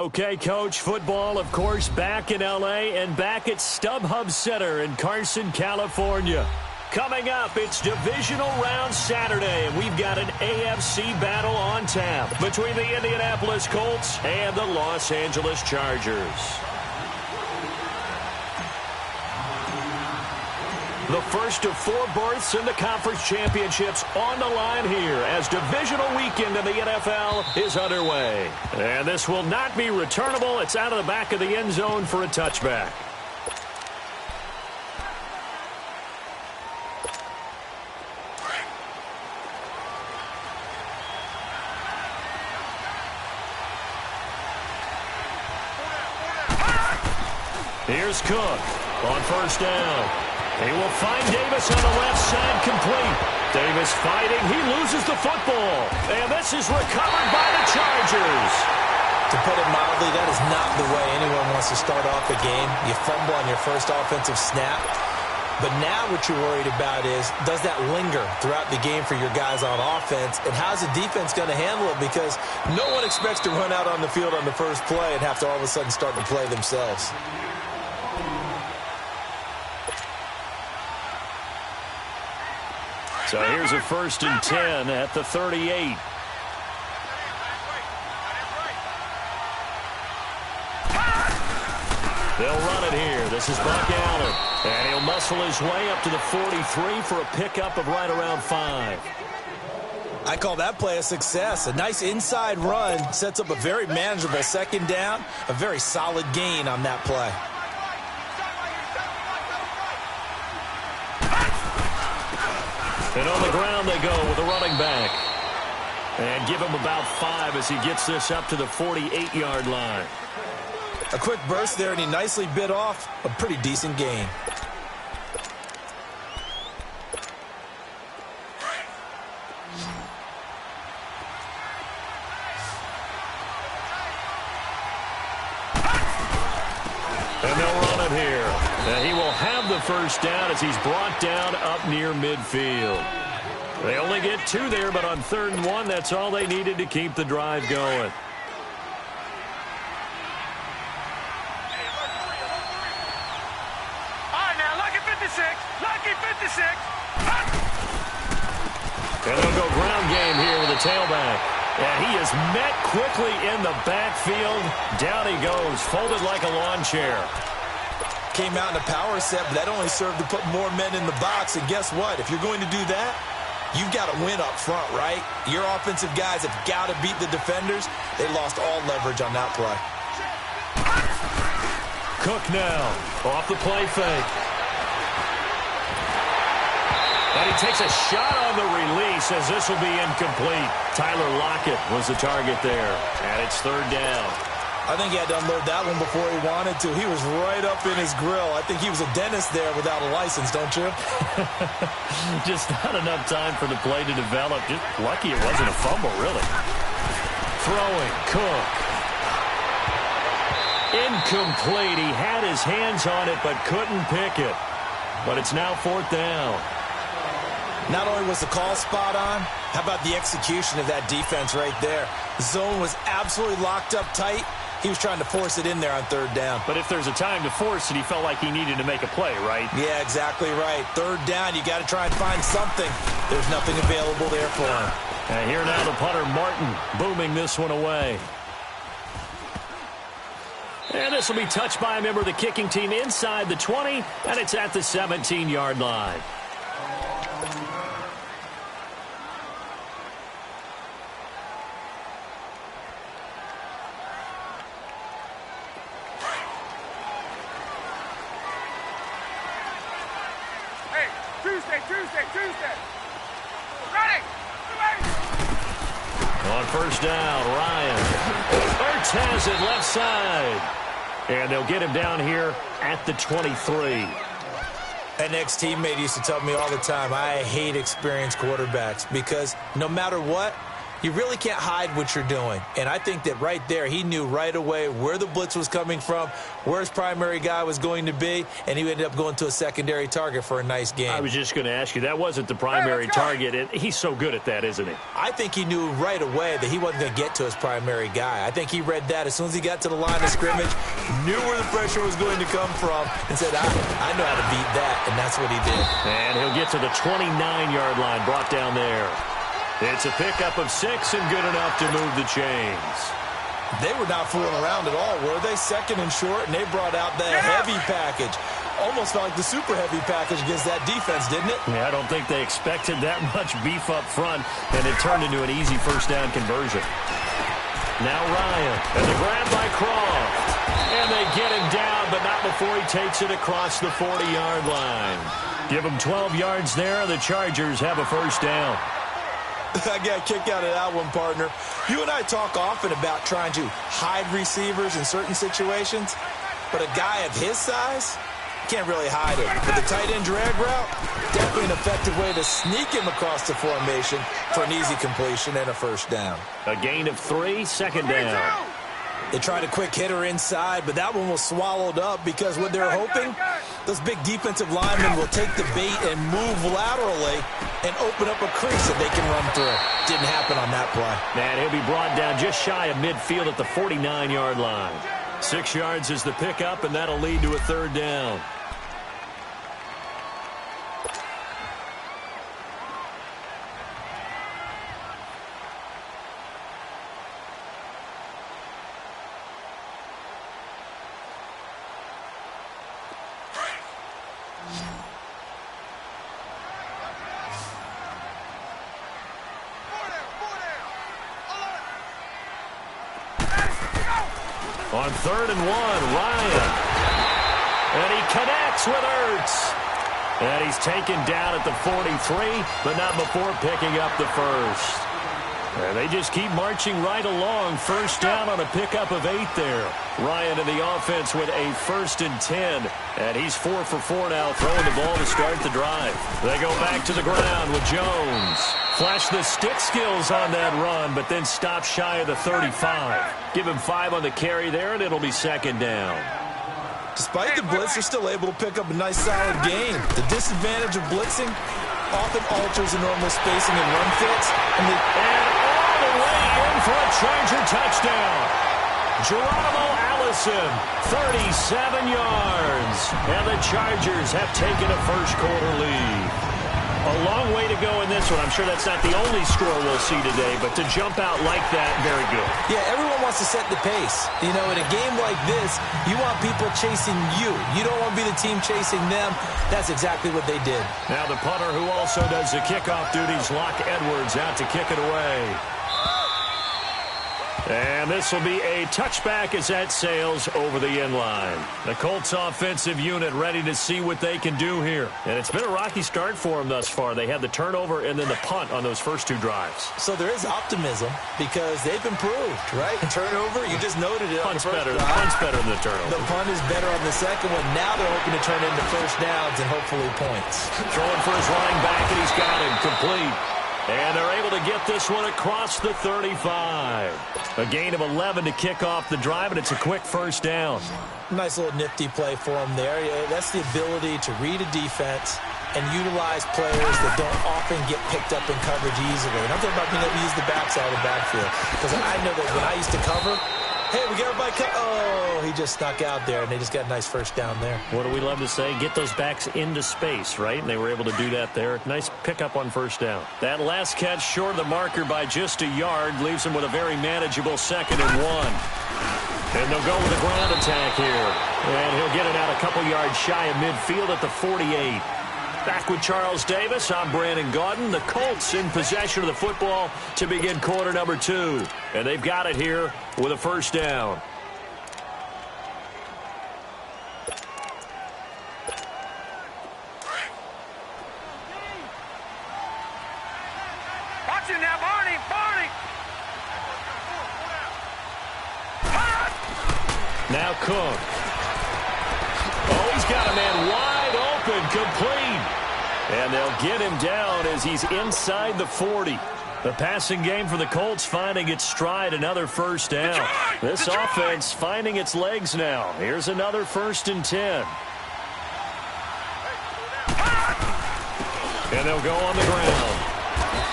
Okay, Coach, football, of course, back in L.A. and back at StubHub Center in Carson, California. Coming up, it's Divisional Round Saturday, and we've got an AFC battle on tap between the Indianapolis Colts and the Los Angeles Chargers. The first of 4 berths in the conference championships on the line here as divisional weekend in the NFL is underway. And this will not be returnable. It's out of the back of the end zone for a touchback. Here's Cook on first down. He will find Davis on the left side complete. Davis fighting. He loses the football. And this is recovered by the Chargers. To put it mildly, that is not the way anyone wants to start off a game. You fumble on your first offensive snap. But now what you're worried about is, does that linger throughout the game for your guys on offense? And how's the defense going to handle it? Because no one expects to run out on the field on the first play and have to all of a sudden start to play themselves. So here's a 1st and 10 at the 38. They'll run it here. This is Buck Allen. And he'll muscle his way up to the 43 for a pickup of right around 5. I call that play a success. A nice inside run sets up a very manageable second down. A very solid gain on that play. And on the ground they go with a running back. And give him about 5 as he gets this up to the 48-yard line. A quick burst there, and he nicely bit off a pretty decent gain. And they'll run it here. And he will have the first down as he's brought down up near midfield. They only get 2 there, but on 3rd and 1, that's all they needed to keep the drive going. And they'll go ground game here with a tailback. And he is met quickly in the backfield. Down he goes, folded like a lawn chair. Came out in a power set, but that only served to put more men in the box. And guess what? If you're going to do that, you've got to win up front, right? Your offensive guys have got to beat the defenders. They lost all leverage on that play. Cook now off the play fake. And he takes a shot on the release as this will be incomplete. Tyler Lockett was the target there. And it's 3rd down. I think he had to unload that one before he wanted to. He was right up in his grill. I think he was a dentist there without a license, don't you? Just not enough time for the play to develop. Just lucky it wasn't a fumble, really. Throwing, Cook. Incomplete. He had his hands on it but couldn't pick it. But it's now 4th down. Not only was the call spot on, how about the execution of that defense right there? The zone was absolutely locked up tight. He was trying to force it in there on 3rd down. But if there's a time to force it, he felt like he needed to make a play, right? Yeah, exactly right. 3rd down, you got to try and find something. There's nothing available there for him. And here now the punter, Martin, booming this one away. And this will be touched by a member of the kicking team inside the 20, and it's at the 17-yard line. Tuesday. Ready. On first down, Ryan. Ertz has it left side. And they'll get him down here at the 23. An ex-teammate used to tell me all the time, I hate experienced quarterbacks because no matter what, You really can't hide what you're doing. And I think that right there, he knew right away where the blitz was coming from, where his primary guy was going to be, and he ended up going to a secondary target for a nice game. I was just going to ask you, that wasn't the primary target. And he's so good at that, isn't he? I think he knew right away that he wasn't going to get to his primary guy. I think he read that as soon as he got to the line of scrimmage, knew where the pressure was going to come from, and said, I know how to beat that, and that's what he did. And he'll get to the 29-yard line, brought down there. It's a pickup of 6 and good enough to move the chains. They were not fooling around at all, were they? Second and short, and they brought out the heavy package. Almost felt like the super heavy package against that defense, didn't it? Yeah, I don't think they expected that much beef up front, and it turned into an easy first down conversion. Now Ryan, and the grab by Croft. And they get him down, but not before he takes it across the 40-yard line. Give him 12 yards there, and the Chargers have a first down. I got a kick out of that one, partner. You and I talk often about trying to hide receivers in certain situations, but a guy of his size can't really hide it. But the tight end drag route, definitely an effective way to sneak him across the formation for an easy completion and a first down. A gain of 3, second down. They tried a quick hitter inside, but that one was swallowed up because what they're hoping, those big defensive linemen will take the bait and move laterally and open up a crease that they can run through. Didn't happen on that play. And he'll be brought down just shy of midfield at the 49-yard line. 6 yards is the pickup, and that'll lead to a third down. On 3rd and 1, Ryan. And he connects with Ertz. And he's taken down at the 43, but not before picking up the first. And they just keep marching right along. First down on a pickup of 8 there. Ryan in the offense with a 1st and 10. And he's 4 for 4 now, throwing the ball to start the drive. They go back to the ground with Jones. Flash the stick skills on that run, but then stop shy of the 35. Give him 5 on the carry there, and it'll be second down. Despite the blitz, they're still able to pick up a nice, solid gain. The disadvantage of blitzing often alters the normal spacing and run fits. And all the way in for a Charger touchdown. Geronimo Allison, 37 yards. And the Chargers have taken a first-quarter lead. A long way to go in this one. I'm sure that's not the only score we'll see today, but to jump out like that, very good. Yeah, everyone wants to set the pace. You know, in a game like this, you want people chasing you. You don't want to be the team chasing them. That's exactly what they did. Now the punter who also does the kickoff duties, Locke Edwards, out to kick it away. And this will be a touchback as that sails over the end line. The Colts offensive unit ready to see what they can do here. And it's been a rocky start for them thus far. They had the turnover and then the punt on those first 2 drives. So there is optimism because they've improved, right? Turnover, you just noted it. Punt's better than the turnover. The punt is better on the second one. Now they're hoping to turn into first downs and hopefully points. Throwing for his running back, and he's got him complete. And they're able to get this one across the 35. A gain of 11 to kick off the drive, and it's a quick first down. Nice little nifty play for him there. That's the ability to read a defense and utilize players that don't often get picked up in coverage easily. And I'm talking about being able to use the backside of the backfield. Because I know that when I used to cover, hey, we got everybody oh, he just snuck out there, and they just got a nice first down there. What do we love to say? Get those backs into space, right? And they were able to do that there. Nice pickup on first down. That last catch short of the marker by just a yard leaves them with a very manageable 2nd and 1. And they'll go with a ground attack here. And he'll get it out a couple yards shy of midfield at the 48. Back with Charles Davis, I'm Brandon Gaudin. The Colts in possession of the football to begin quarter number 2. And they've got it here with a first down. Watch it now, Barney! Now Cook. Oh, he's got a man wide open, complete. And they'll get him down as he's inside the 40. The passing game for the Colts finding its stride, another first down. This offense finding its legs now. Here's another 1st and 10. And they'll go on the ground.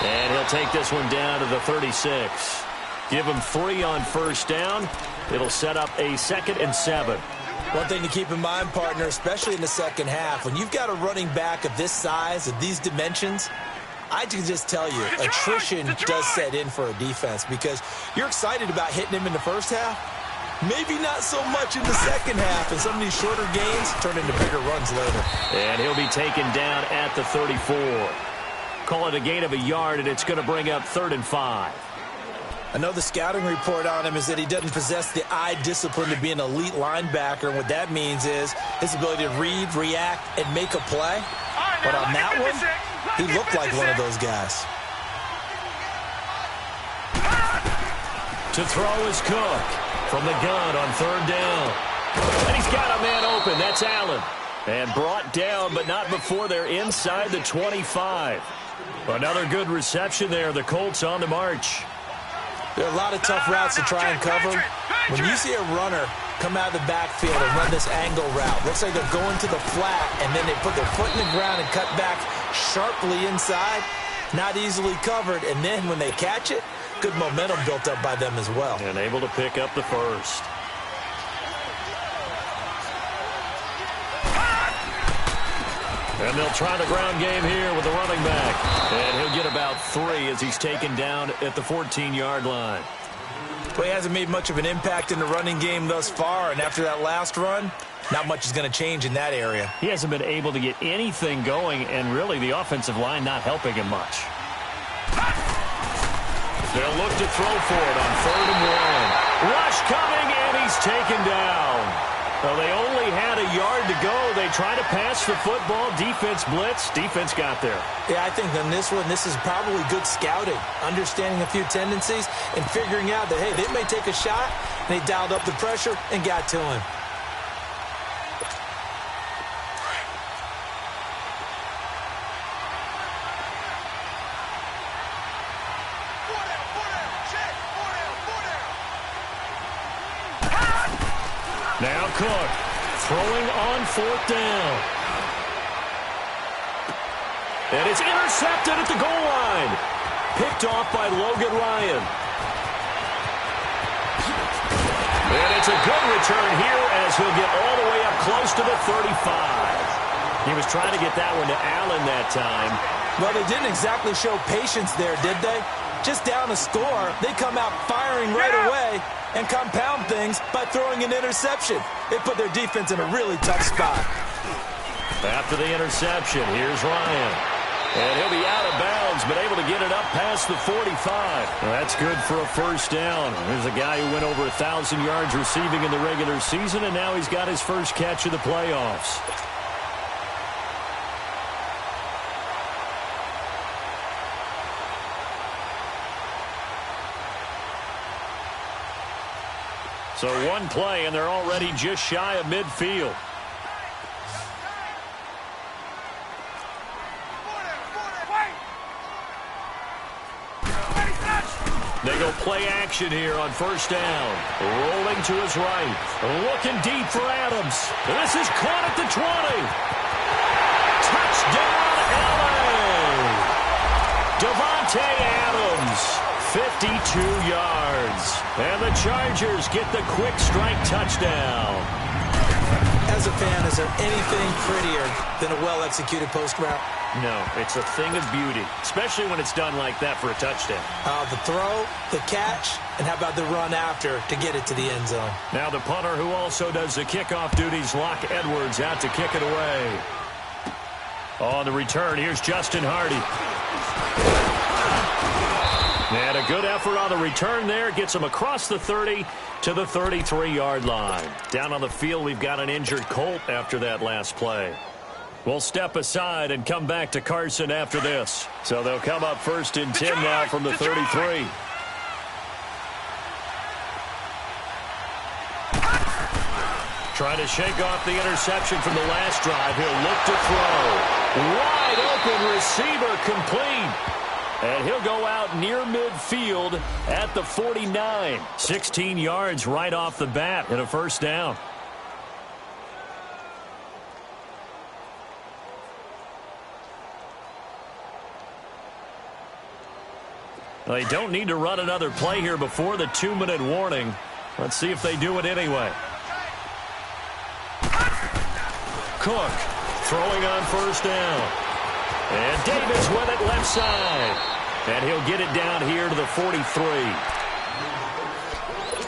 And he'll take this one down to the 36. Give him 3 on first down. It'll set up a 2nd and 7. One thing to keep in mind, partner, especially in the second half, when you've got a running back of this size, of these dimensions, I can just tell you, attrition does set in for a defense because you're excited about hitting him in the first half. Maybe not so much in the second half, and some of these shorter gains turn into bigger runs later. And he'll be taken down at the 34. Call it a gain of a yard, and it's going to bring up 3rd and 5. I know the scouting report on him is that he doesn't possess the eye discipline to be an elite linebacker. And what that means is his ability to read, react, and make a play. But on that one, he looked like one of those guys. To throw is Cook from the gun on 3rd down. And he's got a man open. That's Allen. And brought down, but not before they're inside the 25. Another good reception there. The Colts on the march. There are a lot of tough routes to try and cover. When you see a runner come out of the backfield and run this angle route, looks like they're going to the flat, and then they put their foot in the ground and cut back sharply inside, not easily covered. And then when they catch it, good momentum built up by them as well. And able to pick up the first. And they'll try the ground game here with the running back. And he'll get about 3 as he's taken down at the 14-yard line. Well, he hasn't made much of an impact in the running game thus far, and after that last run, not much is going to change in that area. He hasn't been able to get anything going, and really the offensive line not helping him much. They'll look to throw for it on 3rd and 1. Rush coming, and he's taken down. Well, they only had a yard to go. They try to pass the football. Defense blitz. Defense got there. Yeah, I think on this one, this is probably good scouting, understanding a few tendencies, and figuring out that, hey, they may take a shot, and they dialed up the pressure and got to him. Now Cook throwing on 4th down. And it's intercepted at the goal line. Picked off by Logan Ryan. And it's a good return here as he'll get all the way up close to the 35. He was trying to get that one to Allen that time. Well, they didn't exactly show patience there, did they? Just down a score, they come out firing right away and compound things by throwing an interception. They put their defense in a really tough spot. After the interception, here's Ryan. And he'll be out of bounds, but able to get it up past the 45. Well, that's good for a first down. There's a guy who went over 1,000 yards receiving in the regular season, and now he's got his first catch of the playoffs. So one play, and they're already just shy of midfield. They go play action here on first down. Rolling to his right. Looking deep for Adams. This is caught at the 20. Touchdown, LA! Davante Adams. 52 yards. And the Chargers get the quick strike touchdown. As a fan, is there anything prettier than a well-executed post route? No, it's a thing of beauty, especially when it's done like that for a touchdown. The throw, the catch, and how about the run after to get it to the end zone? Now the punter who also does the kickoff duties, Locke Edwards, out to kick it away. On the return, here's Justin Hardy. And a good effort on the return there. Gets him across the 30 to the 33-yard line. Down on the field, we've got an injured Colt after that last play. We'll step aside and come back to Carson after this. So they'll come up 1st and 10 now from the 33. Trying to shake off the interception from the last drive. He'll look to throw. Wide open receiver complete. And he'll go out near midfield at the 49. 16 yards right off the bat and a first down. They don't need to run another play here before the 2-minute warning. Let's see if they do it anyway. Cook throwing on first down. And Davis with it left side. And he'll get it down here to the 43.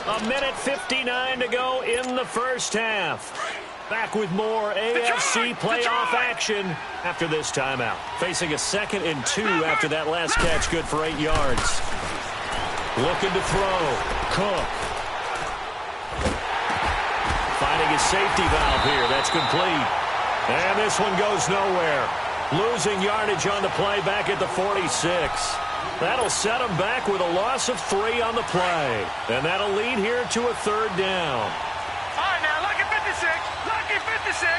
A minute 59 to go in the first half. Back with more AFC playoff action after this timeout. Facing a 2nd and 2 after that last catch, good for 8 yards. Looking to throw. Cook. Finding his safety valve here. That's complete. And this one goes nowhere. Losing yardage on the play back at the 46. That'll set him back with a loss of 3 on the play. And that'll lead here to a 3rd down. All right, now, lucky 56. Lucky 56.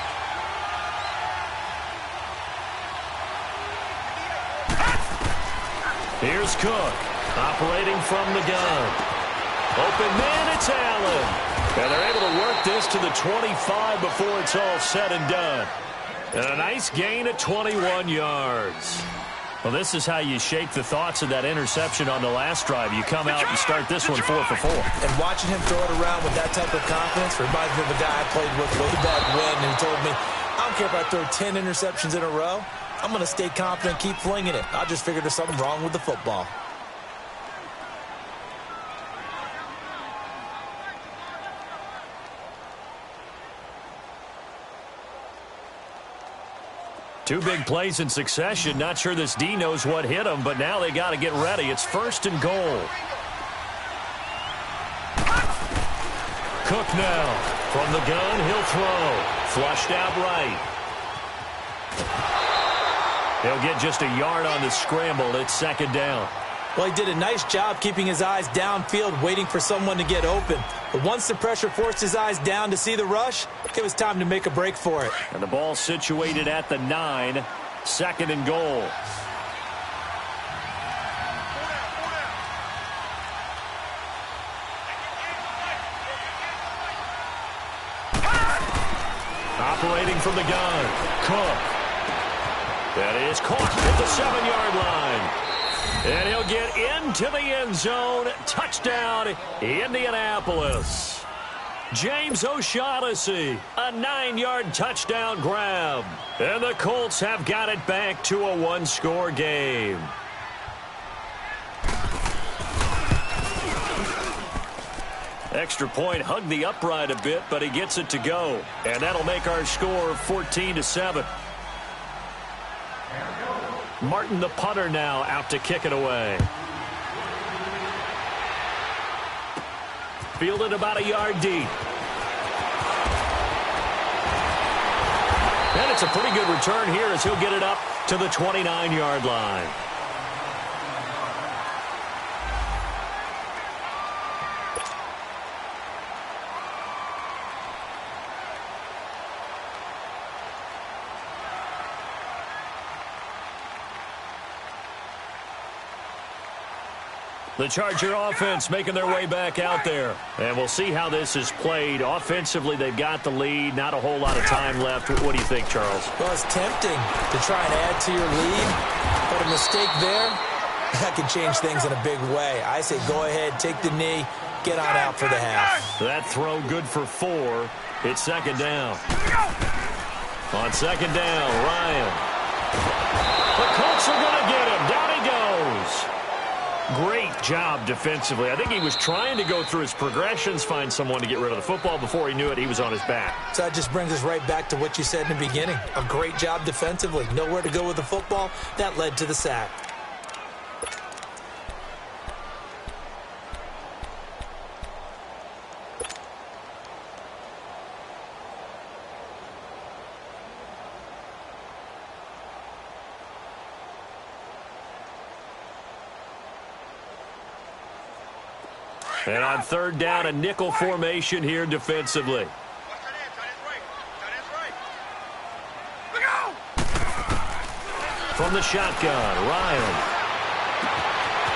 Here's Cook, operating from the gun. Open man, it's Allen. And they're able to work this to the 25 before it's all said and done. And a nice gain of 21 yards. Well, this is how you shake the thoughts of that interception on the last drive. You come out and start this one 4 for 4. And watching him throw it around with that type of confidence reminds me of a guy I played with way back when who told me, I don't care if I throw 10 interceptions in a row. I'm going to stay confident, keep flinging it. I just figured there's something wrong with the football. Two big plays in succession. Not sure this D knows what hit him, but now they got to get ready. It's 1st and goal. Cook now. From the gun, he'll throw. Flushed out right. He'll get just a yard on the scramble. It's 2nd down. Well, he did a nice job keeping his eyes downfield, waiting for someone to get open. But once the pressure forced his eyes down to see the rush, it was time to make a break for it. And the ball situated at the 9, 2nd and goal. Operating from the gun, Cook. That is caught at the 7-yard line. And he'll get into the end zone. Touchdown, Indianapolis. James O'Shaughnessy, a 9-yard touchdown grab. And the Colts have got it back to a 1-score game. Extra point hugged the upright a bit, but he gets it to go. And that'll make our score 14-7. Martin, the punter, now out to kick it away. Fielded about a yard deep. And it's a pretty good return here as he'll get it up to the 29-yard line. The Charger offense making their way back out there. And we'll see how this is played. Offensively, they've got the lead. Not a whole lot of time left. What do you think, Charles? Well, it's tempting to try and add to your lead. But a mistake there, that can change things in a big way. I say go ahead, take the knee, get on out for the half. That throw good for 4. It's 2nd down. On 2nd down, Ryan. The Colts are going to get him. Down he goes. Great job defensively. I think he was trying to go through his progressions, find someone to get rid of the football. Before he knew it, he was on his back. So that just brings us right back to what you said in the beginning. A great job defensively. Nowhere to go with the football. That led to the sack. And on 3rd down, a nickel formation here defensively. From the shotgun, Ryan.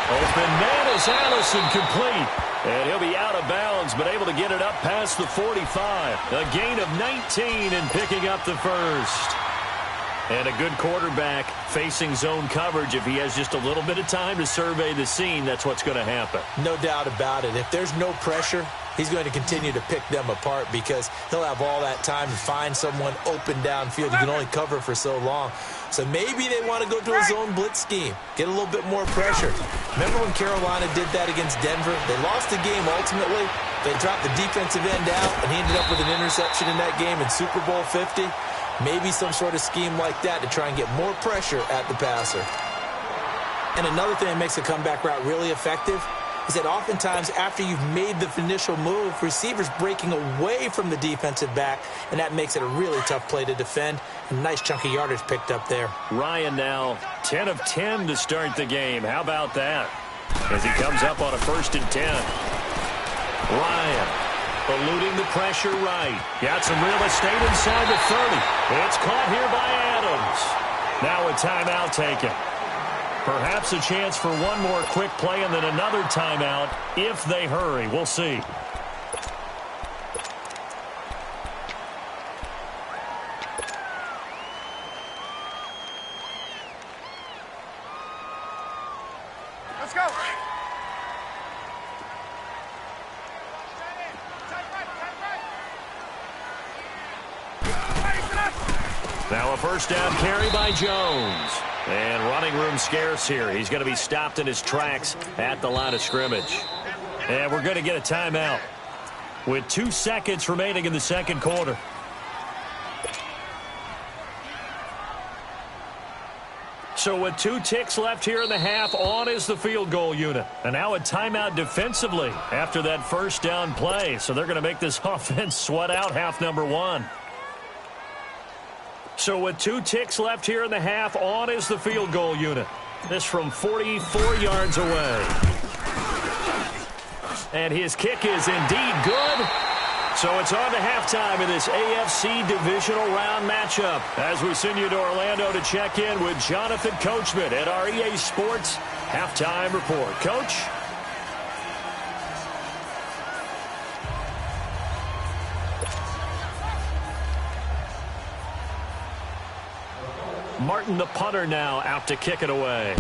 Open man is Allison, complete. And he'll be out of bounds, but able to get it up past the 45. A gain of 19 and picking up the first. And a good quarterback facing zone coverage. If he has just a little bit of time to survey the scene, that's what's going to happen. No doubt about it. If there's no pressure, he's going to continue to pick them apart because he'll have all that time to find someone open downfield. You can only cover for so long. So maybe they want to go to a zone blitz scheme, get a little bit more pressure. Remember when Carolina did that against Denver? They lost the game ultimately. They dropped the defensive end out, and he ended up with an interception in that game in Super Bowl 50. Maybe some sort of scheme like that to try and get more pressure at the passer. And another thing that makes a comeback route really effective is that oftentimes after you've made the initial move, receivers breaking away from the defensive back, and that makes it a really tough play to defend. A nice chunk of yardage picked up there. Ryan now 10 of 10 to start the game. How about that? As he comes up on a 1st and 10. Ryan eluding the pressure right. Got some real estate inside the 30. It's caught here by Adams. Now a timeout taken. Perhaps a chance for one more quick play and then another timeout if they hurry. We'll see. Let's go. Now a first down carry by Jones. And running room scarce here. He's going to be stopped in his tracks at the line of scrimmage. And we're going to get a timeout with 2 seconds remaining in the second quarter. So with 2 ticks left here in the half, on is the field goal unit. And now a timeout defensively after that first down play. So they're going to make this offense sweat out half number 1. So with 2 ticks left here in the half, on is the field goal unit. This from 44 yards away. And his kick is indeed good. So it's on to halftime in this AFC divisional round matchup. As we send you to Orlando to check in with Jonathan Coachman at our EA Sports Halftime Report. Coach? Martin, the punter, now out to kick it away.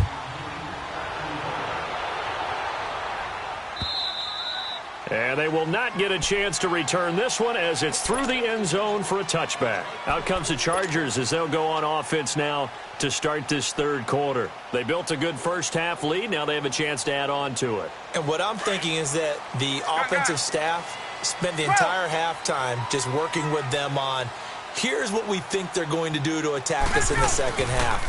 And they will not get a chance to return this one as it's through the end zone for a touchback. Out comes the Chargers as they'll go on offense now to start this third quarter. They built a good first half lead. Now they have a chance to add on to it. And what I'm thinking is that the offensive staff spent the entire halftime just working with them on here's what we think they're going to do to attack us in the second half.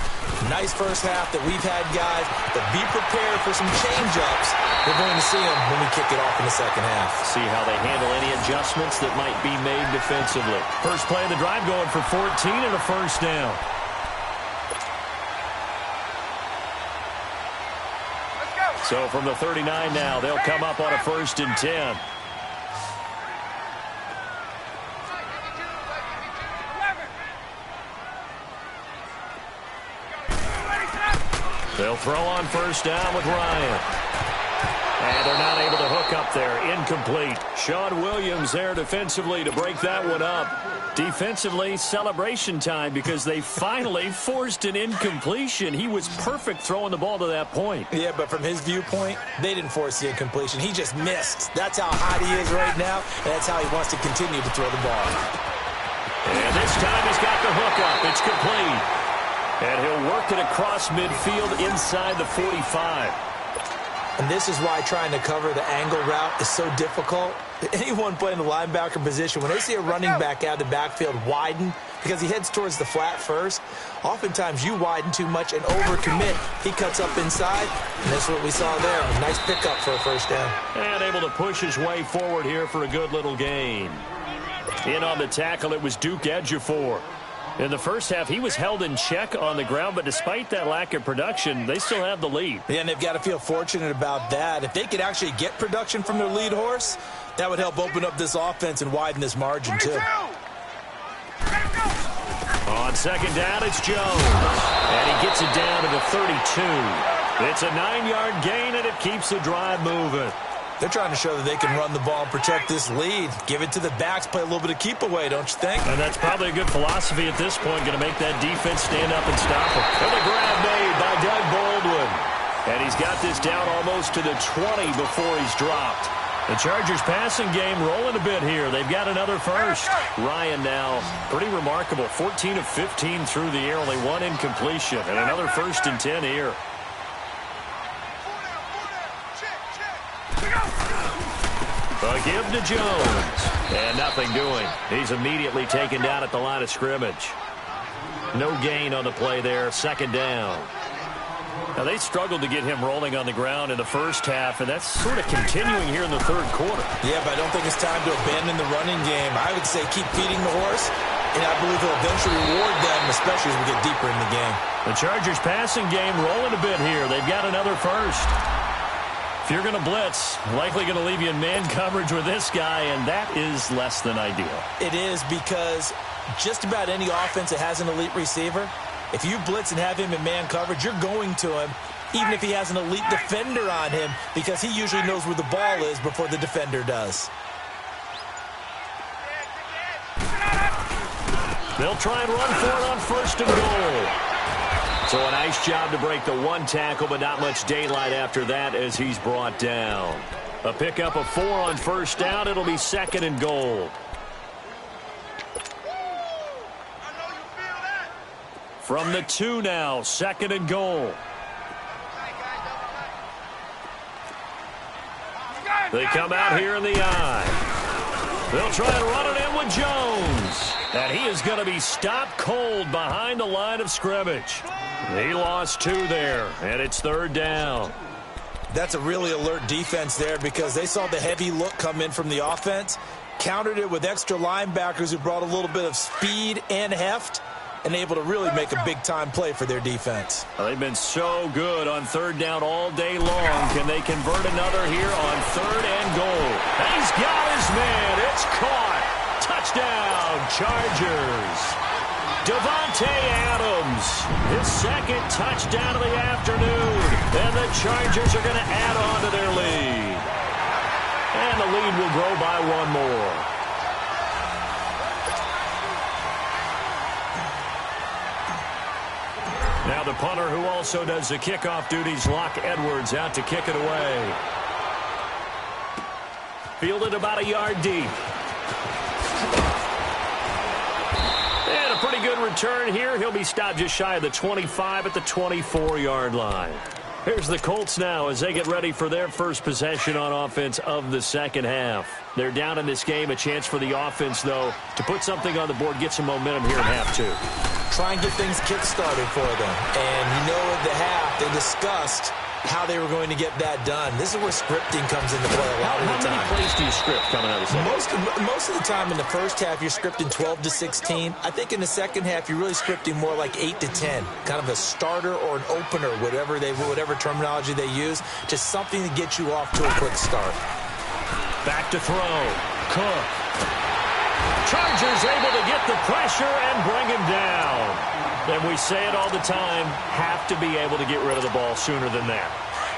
Nice first half that we've had, guys, but be prepared for some change-ups. We're going to see them when we kick it off in the second half. See how they handle any adjustments that might be made defensively. First play of the drive going for 14 and a first down. So from the 39 now, they'll come up on a 1st and 10. They'll throw on first down with Ryan. And they're not able to hook up there. Incomplete. Sean Williams there defensively to break that one up. Defensively, celebration time because they finally forced an incompletion. He was perfect throwing the ball to that point. Yeah, but from his viewpoint, they didn't force the incompletion. He just missed. That's how hot he is right now, and that's how he wants to continue to throw the ball. And this time he's got the hook up. It's complete. And he'll work it across midfield inside the 45. And this is why trying to cover the angle route is so difficult. Anyone playing the linebacker position, when they see a running back out of the backfield widen, because he heads towards the flat first, oftentimes you widen too much and overcommit. He cuts up inside, and that's what we saw there. A nice pickup for a first down. And able to push his way forward here for a good little gain. In on the tackle, it was Duke Ejiofor. In the first half, he was held in check on the ground, but despite that lack of production, they still have the lead. Yeah, and they've got to feel fortunate about that. If they could actually get production from their lead horse, that would help open up this offense and widen this margin, too. On second down, it's Jones. And he gets it down to the 32. It's a 9-yard gain, and it keeps the drive moving. They're trying to show that they can run the ball and protect this lead. Give it to the backs, play a little bit of keep away, don't you think? And that's probably a good philosophy at this point, going to make that defense stand up and stop him. And the grab made by Doug Baldwin. And he's got this down almost to the 20 before he's dropped. The Chargers passing game rolling a bit here. They've got another first. Ryan now, pretty remarkable. 14 of 15 through the air, only one incompletion. And another 1st and 10 here. A give to Jones. And nothing doing. He's immediately taken down at the line of scrimmage. No gain on the play there. 2nd down. Now, they struggled to get him rolling on the ground in the first half, and that's sort of continuing here in the 3rd quarter. Yeah, but I don't think it's time to abandon the running game. I would say keep feeding the horse, and I believe he'll eventually reward them, especially as we get deeper in the game. The Chargers passing game rolling a bit here. They've got another first. If you're going to blitz, likely going to leave you in man coverage with this guy, and that is less than ideal. It is, because just about any offense that has an elite receiver, if you blitz and have him in man coverage, you're going to him, even if he has an elite defender on him, because he usually knows where the ball is before the defender does. They'll try and run for it on 1st and goal. So a nice job to break the 1 tackle, but not much daylight after that as he's brought down. A pickup of 4 on 1st down. It'll be 2nd and goal. From the 2 now, 2nd and goal. They come out here in the eye. They'll try and run it in with Jones. And he is going to be stopped cold behind the line of scrimmage. He lost 2 there, and it's 3rd down. That's a really alert defense there, because they saw the heavy look come in from the offense, countered it with extra linebackers who brought a little bit of speed and heft, and able to really make a big-time play for their defense. Well, they've been so good on 3rd down all day long. Can they convert another here on 3rd and goal? And he's got his man. It's caught. Touchdown, Chargers. Davante Adams, his 2nd touchdown of the afternoon. And the Chargers are going to add on to their lead. And the lead will grow by 1 more. Now the punter, who also does the kickoff duties, Locke Edwards, out to kick it away. Fielded about a yard deep. And a pretty good return here. He'll be stopped just shy of the 25 at the 24-yard line. Here's the Colts now as they get ready for their first possession on offense of the 2nd half. They're down in this game. A chance for the offense, though, to put something on the board, get some momentum here in half 2. Try and get things kick-started for them. And you know, at the half, they discussed how they were going to get that done. This is where scripting comes into play a lot of the time. How many plays do you script coming out of the second? Most of the time in the first half, you're scripting 12 to 16. I think in the second half, you're really scripting more like 8 to 10. Kind of a starter or an opener, whatever terminology they use. Just something to get you off to a quick start. Back to throw. Cook. Chargers able to get the pressure and bring him down. And we say it all the time, have to be able to get rid of the ball sooner than that.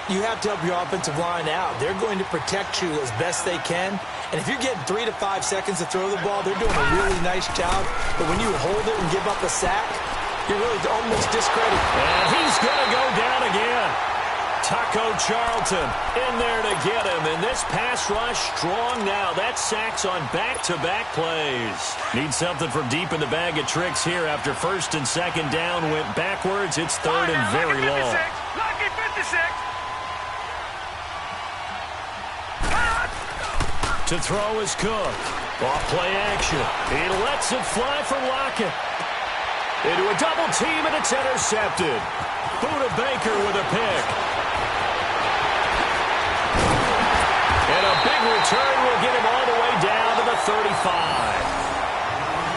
You have to help your offensive line out. They're going to protect you as best they can. And if you're getting 3 to 5 seconds to throw the ball, they're doing a really nice job. But when you hold it and give up a sack, you're really almost discredited. And he's going to go down again. Taco Charlton in there to get him. And this pass rush strong now. That sacks on back-to-back plays. Need something from deep in the bag of tricks here after 1st and 2nd down went backwards. It's 3rd and very long. Lucky 56. To throw is Cook. Off play action. He lets it fly for Lockett. Into a double team, and it's intercepted. Buda Baker with a pick. And a big return will get him all the way down to the 35.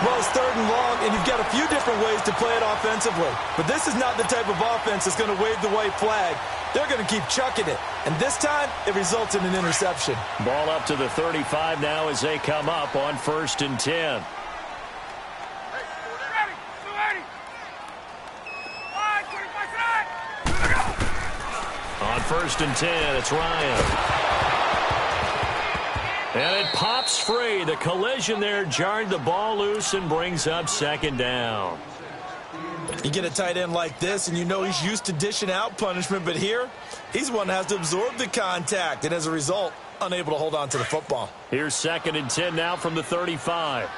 Well, it's 3rd and long, and you've got a few different ways to play it offensively. But this is not the type of offense that's going to wave the white flag. They're going to keep chucking it. And this time, it results in an interception. Ball up to the 35 now as they come up on 1st and 10. 1st and 10. It's Ryan. And it pops free. The collision there jarred the ball loose and brings up 2nd down. You get a tight end like this, and you know he's used to dishing out punishment, but here, he's one that has to absorb the contact, and as a result, unable to hold on to the football. Here's 2nd and 10 now from the 35.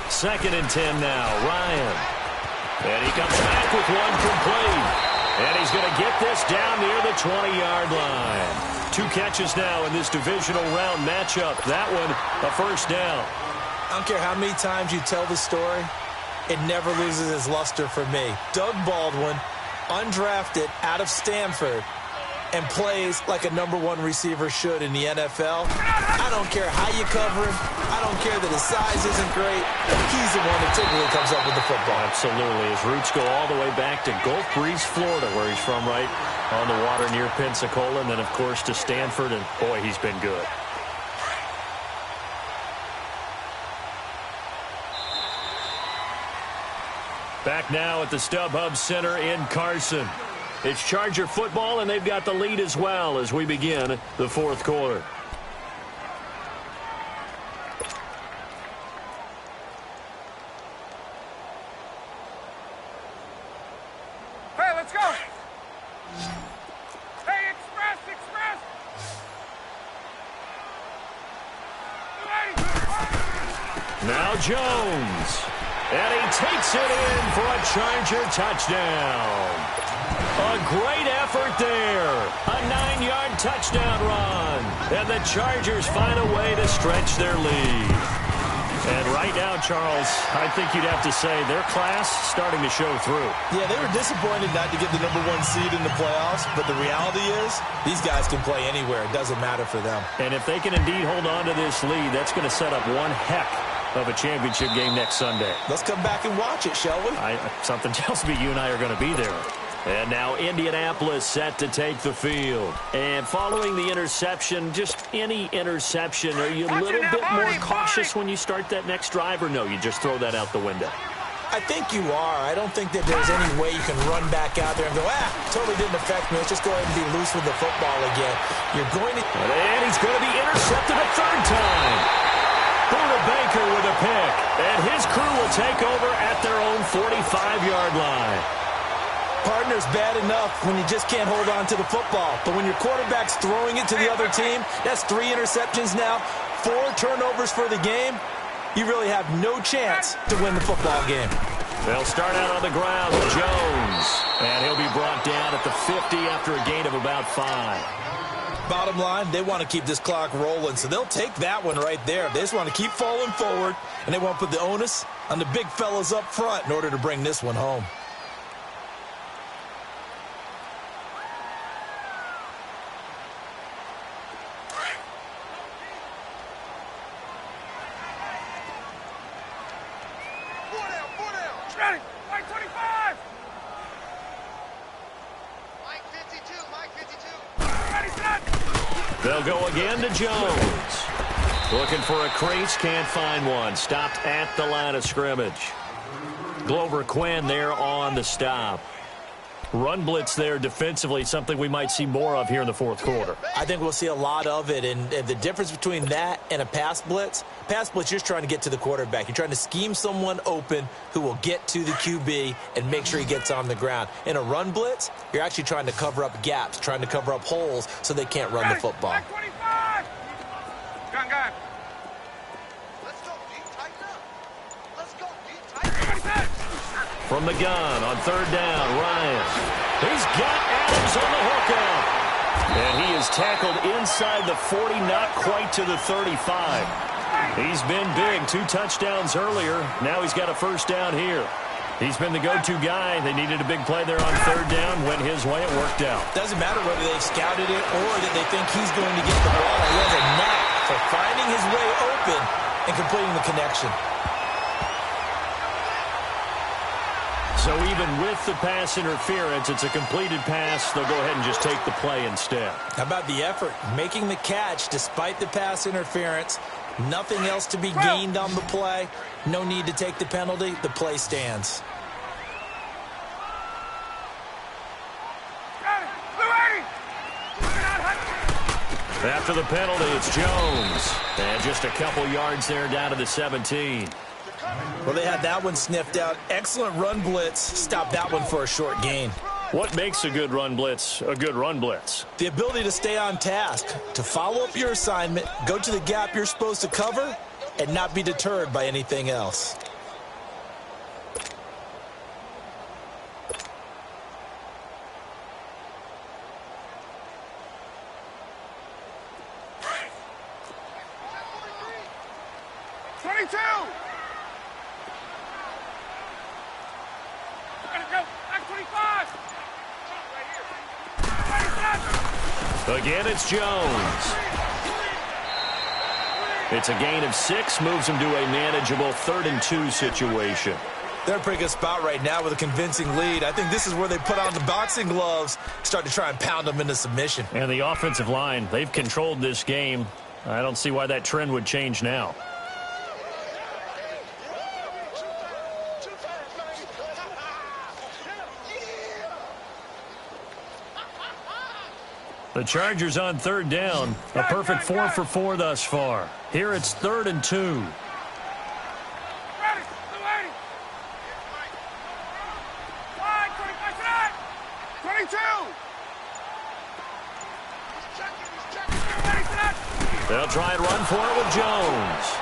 Second and 10 now, Ryan. And he comes back with one complete. And he's going to get this down near the 20-yard line. 2 catches now in this divisional round matchup. That one, a 1st down. I don't care how many times you tell the story, it never loses its luster for me. Doug Baldwin, undrafted out of Stanford, and plays like a #1 receiver should in the NFL. I don't care how you cover him. I don't care that his size isn't great. He's the one that typically comes up with the football. Absolutely. His roots go all the way back to Gulf Breeze, Florida, where he's from, right on the water near Pensacola, and then, of course, to Stanford, and, boy, he's been good. Back now at the StubHub Center in Carson. It's Charger football, and they've got the lead as well as we begin the 4th quarter. Hey, let's go. Hey, express. Now Jones. And he takes it in for a Charger touchdown. A great effort there. A 9-yard touchdown run. And the Chargers find a way to stretch their lead. And right now, Charles, I think you'd have to say their class starting to show through. Yeah, they were disappointed not to get the #1 seed in the playoffs, but the reality is these guys can play anywhere. It doesn't matter for them. And if they can indeed hold on to this lead, that's going to set up one heck of a championship game next Sunday. Let's come back and watch it, shall we? Something tells me you and I are going to be there. And now Indianapolis set to take the field. And following the interception, just any interception, are you a little bit more cautious when you start that next drive, or no, you just throw that out the window? I think you are. I don't think that there's any way you can run back out there and go, totally didn't affect me. Let's just go ahead and be loose with the football again. You're going to... And he's going to be intercepted a 3rd time. Buda Baker with a pick. And his crew will take over at their own 45-yard line. Partner's bad enough when you just can't hold on to the football. But when your quarterback's throwing it to the other team, that's 3 interceptions now, 4 turnovers for the game. You really have no chance to win the football game. They'll start out on the ground with Jones. And he'll be brought down at the 50 after a gain of about 5. Bottom line, they want to keep this clock rolling, so they'll take that one right there. They just want to keep falling forward, and they want to put the onus on the big fellas up front in order to bring this one home. Ready. Mike 25. Mike 52. Ready, set. They'll go again to Jones. Looking for a crease, can't find one. Stopped at the line of scrimmage. Glover Quinn there on the stop. Run blitz there defensively, something we might see more of here in the 4th quarter. I think we'll see a lot of it, and the difference between that and a pass blitz, you're just trying to get to the quarterback. You're trying to scheme someone open who will get to the QB and make sure he gets on the ground. In a run blitz, you're actually trying to cover up gaps, trying to cover up holes so they can't run the football. Mike 25. Gun. Let's go deep, tighten up. Let's go deep, tighten up. From the gun on 3rd down, Ryan. He's got Adams on the hookup. And he is tackled inside the 40, not quite to the 35. He's been big, 2 touchdowns earlier. Now he's got a 1st down here. He's been the go-to guy. They needed a big play there on 3rd down. Went his way. It worked out. Doesn't matter whether they've scouted it or that they think he's going to get the ball. He has a knack for finding his way open and completing the connection. So even with the pass interference, it's a completed pass. They'll go ahead and just take the play instead. How about the effort? Making the catch despite the pass interference. Nothing else to be gained on the play. No need to take the penalty. The play stands. After the penalty, it's Jones. And just a couple yards there down to the 17. Well, they had that one sniffed out. Excellent run blitz. Stopped that one for a short gain. What makes a good run blitz a good run blitz? The ability to stay on task, to follow up your assignment, go to the gap you're supposed to cover, and not be deterred by anything else. Again, it's Jones. It's a gain of 6, moves him to a manageable 3rd and 2 situation. They're in a pretty good spot right now with a convincing lead. I think this is where they put on the boxing gloves, start to try and pound them into submission. And the offensive line, they've controlled this game. I don't see why that trend would change now. The Chargers on 3rd down. A perfect 4 for 4 thus far. Here it's 3rd and 2. Ready. 22. They'll try and run for it with Jones.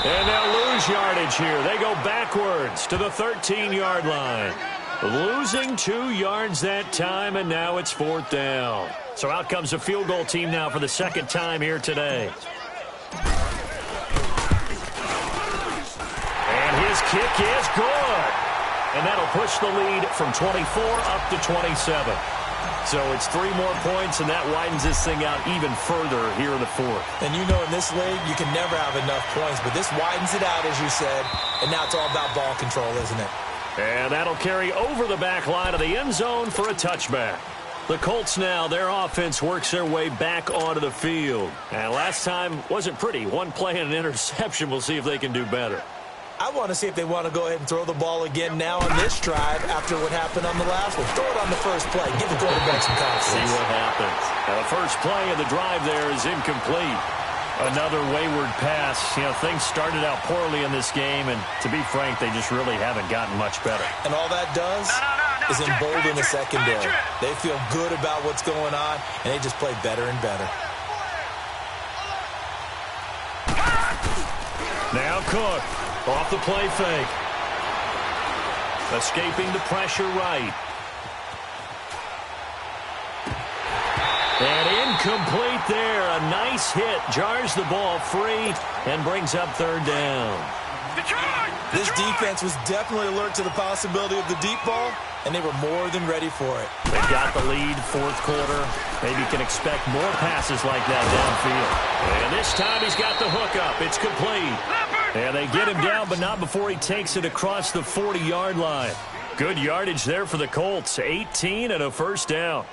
And they'll lose yardage here. They go backwards to the 13-yard line. Losing 2 yards that time, and now it's 4th down. So out comes the field goal team now for the 2nd time here today. And his kick is good. And that'll push the lead from 24 up to 27. So it's 3 more points, and that widens this thing out even further here in the 4th. And you know in this league, you can never have enough points, but this widens it out, as you said, and now it's all about ball control, isn't it? And that'll carry over the back line of the end zone for a touchback. The Colts now, their offense works their way back onto the field. And last time wasn't pretty. 1 play and an interception. We'll see if they can do better. I want to see if they want to go ahead and throw the ball again now on this drive after what happened on the last one. Throw it on the first play. Give the quarterback some confidence. See what happens. Now, the first play of the drive there is incomplete. Another wayward pass. You know, things started out poorly in this game, and to be frank, they just really haven't gotten much better. And all that does is embolden the secondary. They feel good about what's going on, and they just play better and better. Now Cook off the play fake. Escaping the pressure right. And incomplete there. A nice hit. Jars the ball free and brings up 3rd down. This defense was definitely alert to the possibility of the deep ball, and they were more than ready for it. They got the lead, 4th quarter. Maybe you can expect more passes like that downfield. And this time he's got the hook up. It's complete. And they get him down, but not before he takes it across the 40-yard line. Good yardage there for the Colts. 18 and a 1st down.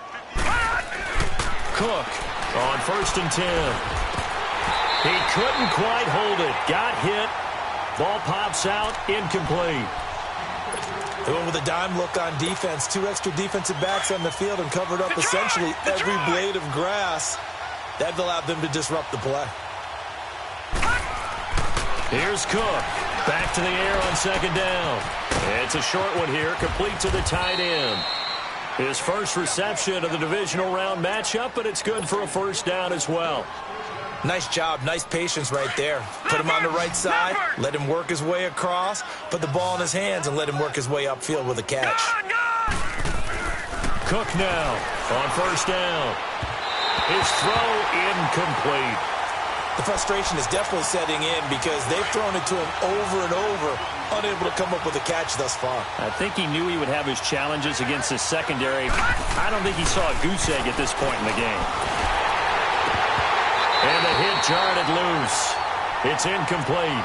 Cook on 1st and 10. He couldn't quite hold it. Got hit. Ball pops out. Incomplete. They went with a dime look on defense. 2 extra defensive backs on the field and covered up essentially every blade of grass. That allowed them to disrupt the play. Here's Cook. Back to the air on 2nd down. It's a short one here, complete to the tight end. His first reception of the divisional round matchup, but it's good for a 1st down as well. Nice job, nice patience right there. Put him on the right side, let him work his way across, put the ball in his hands, and let him work his way upfield with a catch. Cook now on 1st down. His throw incomplete. The frustration is definitely setting in because they've thrown it to him over and over, unable to come up with a catch thus far. I think he knew he would have his challenges against his secondary. I don't think he saw a goose egg at this point in the game. And the hit jarred it loose. It's incomplete.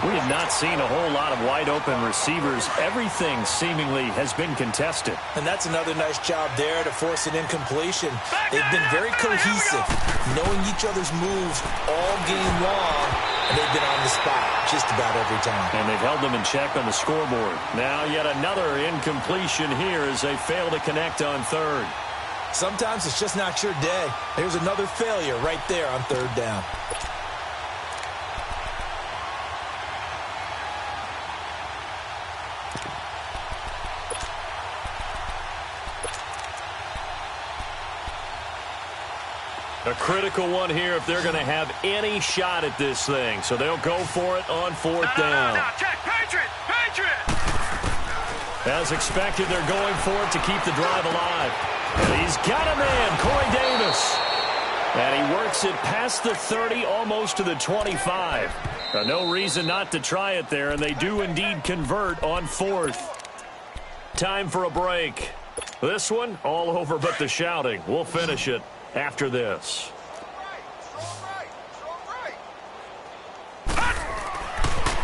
We have not seen a whole lot of wide-open receivers. Everything seemingly has been contested. And that's another nice job there to force an incompletion. They've been very cohesive, knowing each other's moves all game long, and they've been on the spot just about every time. And they've held them in check on the scoreboard. Now yet another incompletion here as they fail to connect on third. Sometimes it's just not your day. There's another failure right there on third down. A critical one here if they're going to have any shot at this thing. So they'll go for it on fourth down. No, check. Patriot! Patriot! As expected, they're going for it to keep the drive alive. And he's got a man, Corey Davis. And he works it past the 30, almost to the 25. No reason not to try it there, and they do indeed convert on fourth. Time for a break. This one, all over but the shouting. We'll finish it after this.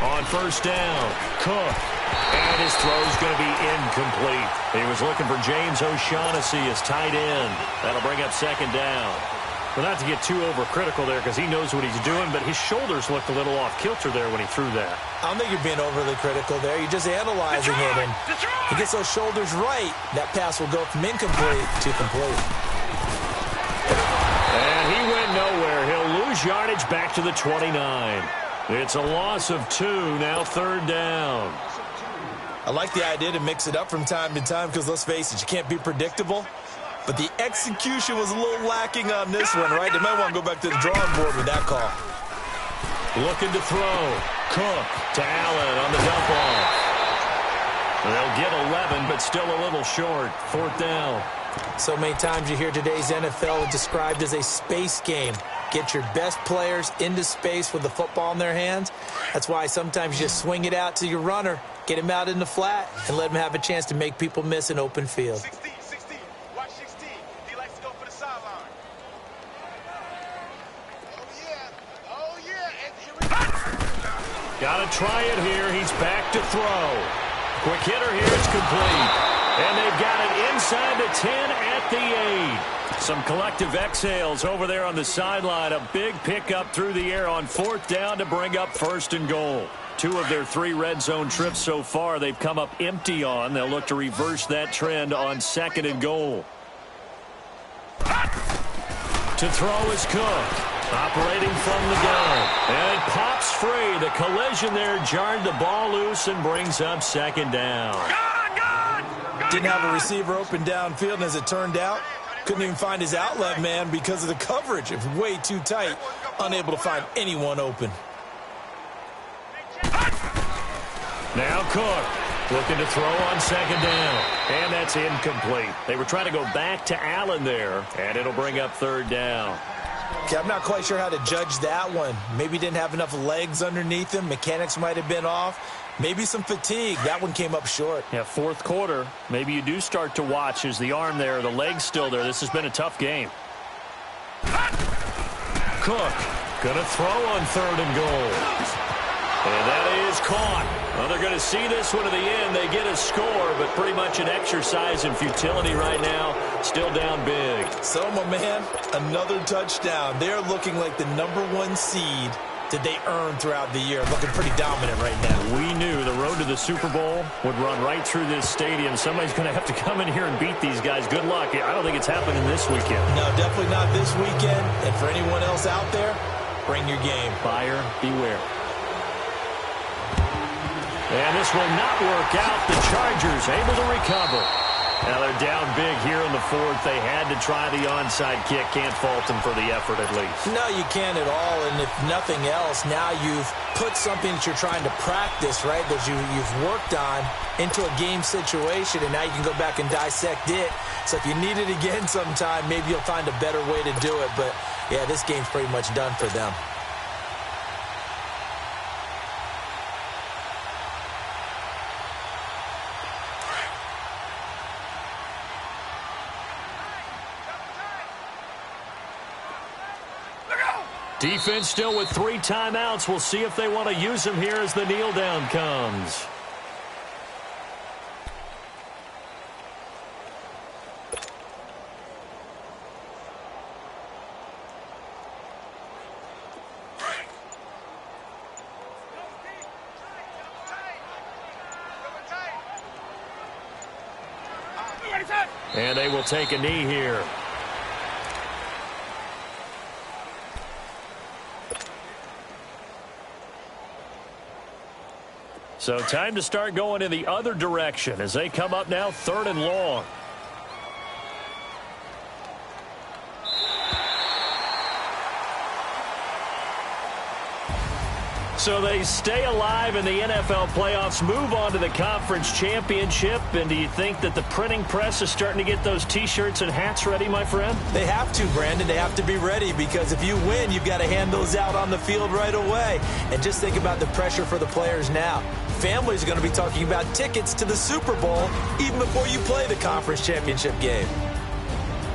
On first down, Cook. And his throw's going to be incomplete. He was looking for James O'Shaughnessy as tight end. That'll bring up second down. Well, not to get too overcritical there because he knows what he's doing, but his shoulders looked a little off-kilter there when he threw that. I don't think you're being overly critical there. You're just analyzing it, and he gets those shoulders right. That pass will go from incomplete to complete. And he went nowhere. He'll lose yardage back to the 29. It's a loss of 2, now third down. I like the idea to mix it up from time to time because, let's face it, you can't be predictable. But the execution was a little lacking on this one, right? They might want to go back to the drawing board with that call. Looking to throw. Cook to Allen on the dump off. They'll get 11, but still a little short. Fourth down. So many times you hear today's NFL described as a space game. Get your best players into space with the football in their hands. That's why sometimes you just swing it out to your runner, get him out in the flat, and let him have a chance to make people miss an open field. 16, 16. Watch 16. He likes to go for the sideline. Oh, yeah. And here we go. Got to try it here. He's back to throw. Quick hitter here. It's complete. And they've got it inside the 10 at the 8. Some collective exhales over there on the sideline. A big pickup through the air on fourth down to bring up first and goal. 2 of their 3 red zone trips so far they've come up empty on. They'll look to reverse that trend on second and goal. To throw is Cook. Operating from the gun. And it pops free. The collision there jarred the ball loose and brings up second down. Didn't have a receiver open downfield, and as it turned out, couldn't even find his outlet man because of the coverage. It was way too tight, unable to find anyone open. Now Cook looking to throw on second down. And that's incomplete. They were trying to go back to Allen there, and it'll bring up third down. Okay, I'm not quite sure how to judge that one. Maybe didn't have enough legs underneath him. Mechanics might have been off. Maybe some fatigue. That one came up short. Yeah, fourth quarter. Maybe you do start to watch as the arm there, the leg's still there. This has been a tough game. Cook gonna throw on third and goal. And that is caught. Well, they're going to see this one to the end. They get a score, but pretty much an exercise in futility right now. Still down big. So, my man, another touchdown. They're looking like the #1 seed that they earned throughout the year. Looking pretty dominant right now. We knew the road to the Super Bowl would run right through this stadium. Somebody's going to have to come in here and beat these guys. Good luck. I don't think it's happening this weekend. No, definitely not this weekend. And for anyone else out there, bring your game. Buyer beware. And this will not work out. The Chargers able to recover. Now they're down big here in the fourth. They had to try the onside kick. Can't fault them for the effort at least. No, you can't at all. And if nothing else, now you've put something that you're trying to practice, right, that you've worked on into a game situation, and now you can go back and dissect it. So if you need it again sometime, maybe you'll find a better way to do it. But, yeah, this game's pretty much done for them. Defense still with 3 timeouts. We'll see if they want to use them here as the kneel down comes. And they will take a knee here. So time to start going in the other direction as they come up now 3rd and long. So they stay alive in the NFL playoffs, move on to the conference championship. And do you think that the printing press is starting to get those T-shirts and hats ready, my friend? They have to, Brandon. They have to be ready because if you win, you've got to hand those out on the field right away. And just think about the pressure for the players now. Families are going to be talking about tickets to the Super Bowl even before you play the conference championship game.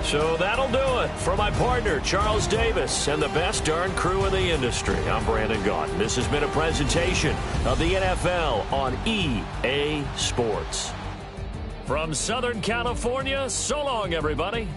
So that'll do it. For my partner, Charles Davis, and the best darn crew in the industry, I'm Brandon Gaudin. This has been a presentation of the NFL on EA Sports. From Southern California, so long, everybody.